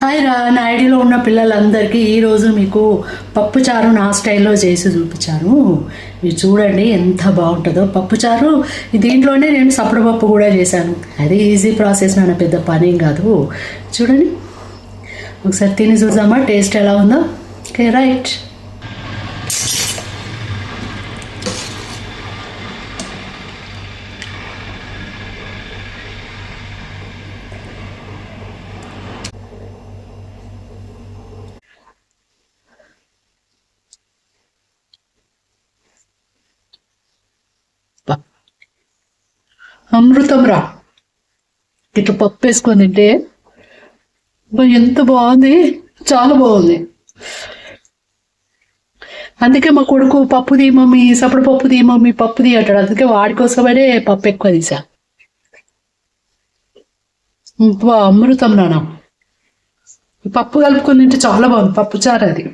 Hi రా, నా ఐడిలో ఉన్న పిల్లలందరికీ ఈరోజు మీకు పప్పుచారు నా స్టైల్లో చేసి చూపించాను. మీరు చూడండి ఎంత బాగుంటుందో పప్పుచారు. దీంట్లోనే నేను సప్పడపప్పు కూడా చేశాను. అది ఈజీ ప్రాసెస్, నాన్న పెద్ద పనేం కాదు. చూడండి, ఒకసారి తిని చూద్దామా టేస్ట్ ఎలా ఉందో. Okay right. అమృతం రా, ఇట్లా పప్పు వేసుకొని తింటే ఎంత బాగుంది, చాలా బాగుంది. అందుకే మా కొడుకు పప్పుది మమ్మీ, సప్పుడు పప్పుది మమ్మీ, పప్పుది అంటాడు. అందుకే వాడి కోసమనే పప్పు ఎక్కువ తీసా. అమృతం నాన్న, పప్పు కలుపుకొని తింటే చాలా బాగుంది. పప్పు చారు అది.